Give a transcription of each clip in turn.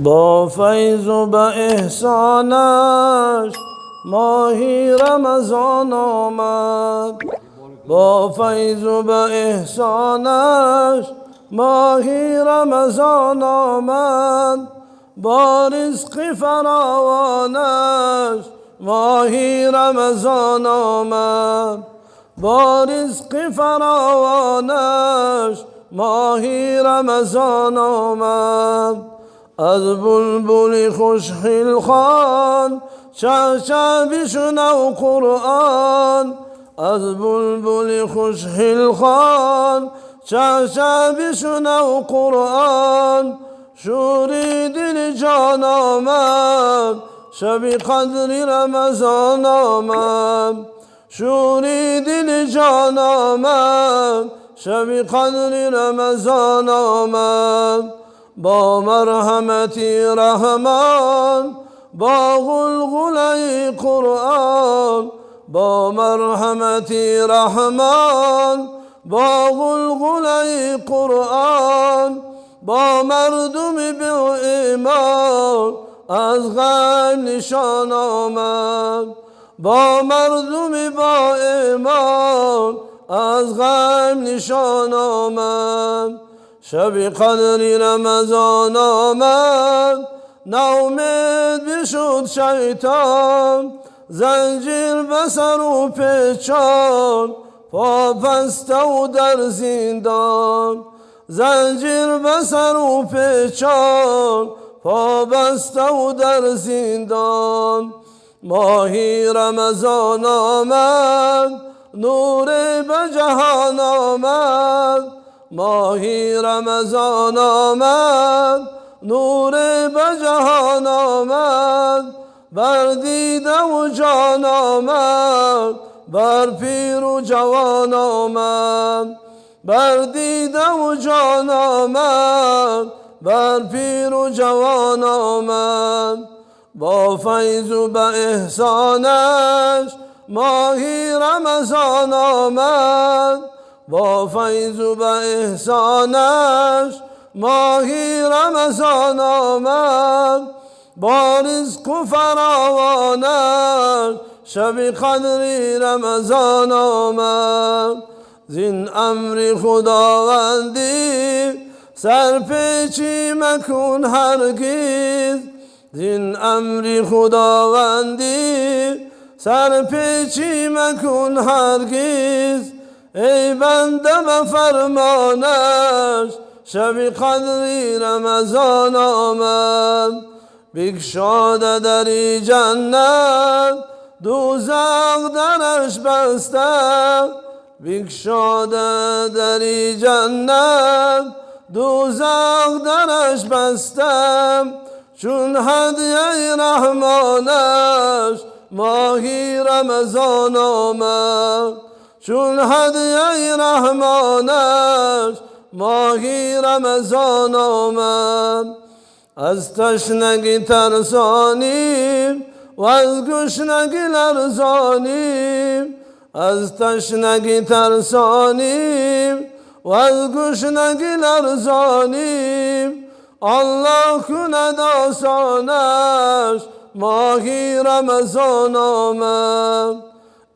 با فیض و به احسانش ماهی رمضان آمد. با فیض و به احسانش ماهی رمضان آمد. با رزق فراوانش ماهی رمضان آمد. با رزق فراوانش ماهی رمضان آمد. از بلبل خوش خلخان چه بشنو قرآن. از بلبل خوش خلخان چه بشنو قرآن. شوری دل جان آمد شب قدر رمضان آمد. شوری دل جان آمد شب قدر رمضان آمد. با مرحمتی رحمان با غلغله قرآن. با مرحمتی رحمان با غلغله قرآن. با مردم به ایمان از غیب نشان آمد. با مردم با ایمان از غیب نشان آمد. شب قدر رمضان آمد ناامید بشد شیطان. زنجیر به سر و پیچان پا بسته و در زندان. زنجیر به سر و پیچان پا بسته و در زندان. ماهی رمضان آمد نور به جهان آمد. ماهی رمضان آمد نور به جهان آمد. بر دیده و جان آمد بر پیر و جوان آمد. بر دیده و جان آمد بر پیر و جوان آمد. با فیض و به احسانش ماهی رمضان آمد. با فیض و به احسانش ماهی رمضان آمد. با رزق و فراوانش شب قدر رمضان آمد. زین امر خداوندی سرپیچی مکن هرگز. زین امر خداوندی سرپیچی مکن هرگز. ای بنده به فرمانش شب قدر رمضان آمد. بگشاده دری جنت دوزخ درش بسته. بگشاده دری جنت دوزخ درش بسته. چون هدیه رحمانش ماهی رمضان آمد. چون هدیه رحمانش ماهی رمضان آمد. از تشنگی ترسانیم و از گشنگی لرزانیم. از تشنگی ترسانیم و از گشنگی لرزانیم. الله کند آسانش ماهی رمضان آمد.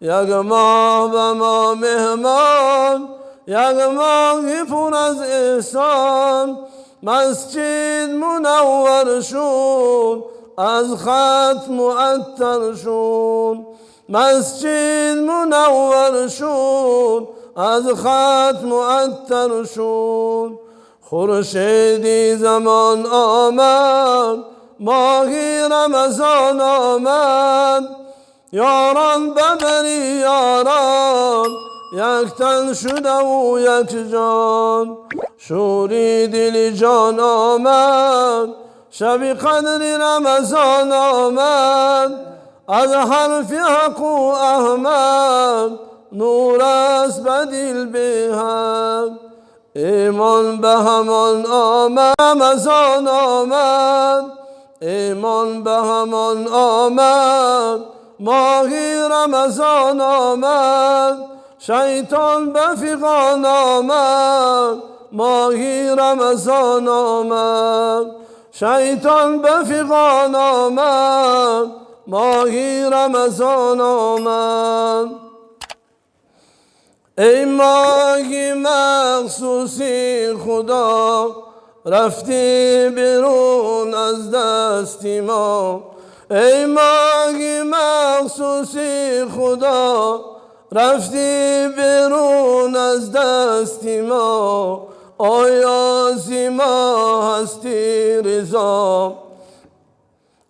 یک ماه به ما مهمان یک ماهی پر از احسان. مسجد منور شد از ختم معطر شد. مسجد منور شد از ختم معطر شد. خورشیدی زمان آمد ماهی رمضان آمد. یاران ببری یاران یک تن شده و یک جان. شوری دل جان آمد شب قدر رمضان آمد. از حرف حق و احمد نور است به دل به هم. ایمان به همان آمد رمضان آمد. ایمان به همان آمد ماهی رمضان آمد. شیطان به فغان آمد ماهی رمضان آمد. شیطان به فغان آمد، ماهی رمضان آمد. ای ماهی مخصوصی خدا، رفتی بیرون از دستی ما. ای ماهی مخصوصی خدا، رفتی بیرون از دستی ما. آیا زیما هستی رضا،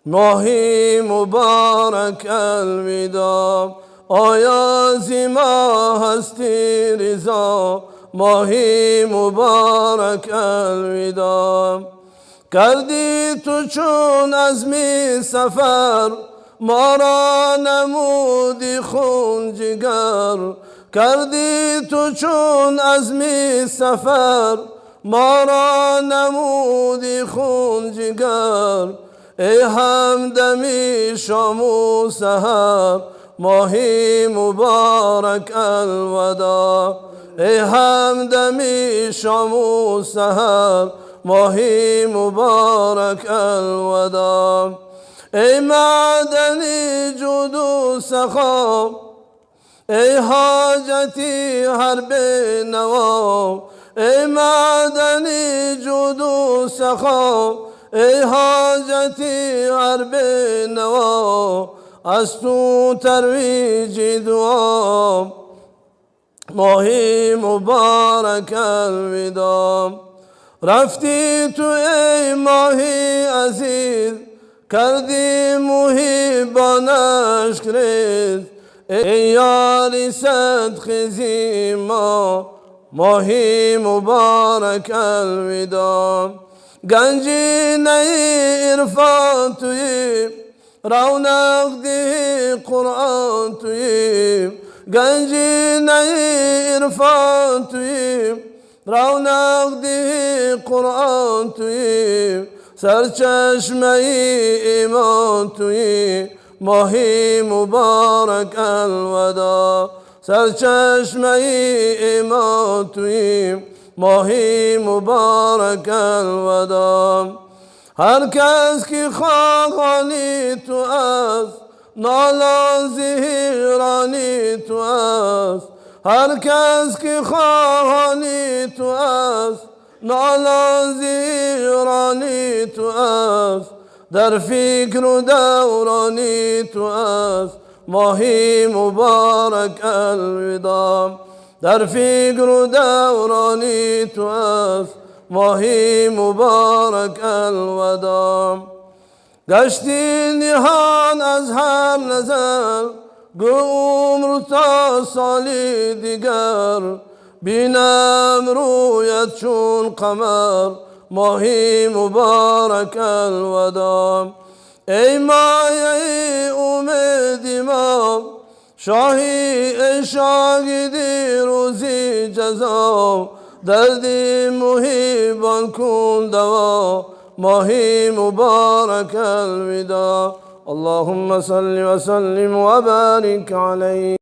ماهی مبارک الوداع. آیا زیما هستی رضا، ماهی مبارک الوداع. کردی تو چون عزمی سفر، ما را نمودی خون جگر. کردی تو چون عزمی سفر، ما را نمودی خون جگر. ای همدمی شام و سحر، ماهی مبارک الوداع. ای همدمی شام و سحر، ماهی مبارک الوداع. ای معدنی جود و سخا، ای حاجتی هر به نوا. ای معدنی جود و سخا، ای حاجتی هر به نوا. از تو ترویج دعا، ماهی مبارک الوداع. رفتی تو ای ماهی عزیز، کردی محبانش ریز. ای یاری صدق زیما، ماهی مبارک الوداع. گنجینه عرفان توی، رونق دی قرآن توی. گنجینه عرفان توی، رونق دی قرآن توی. سرچشمه ایمان توی، ماهی مبارک الوداع. سرچشمه ایمان توی، ماهی مبارک الوداع. هر کس که خواهانی تو است، نالان زهرانی تو است. هر کس که خواهانی تو است، نالان زهرانی تو است. در فکر و دورانی تو است، ماهی مبارک الوداع. در فکر و دورانی تو است، ماهی مبارک الوداع. گشتی نهان از هر نظر، گو عمر تا سالی دیگر. بینم رویت چون قمر، ماهی مبارک الوداع. ای مایه امید ما، شاهی ای شاهدی روزی جزا. دردی محبان کن دوا، ماهی مبارک الوداع. اللهم صل وسلم وبارك عليه.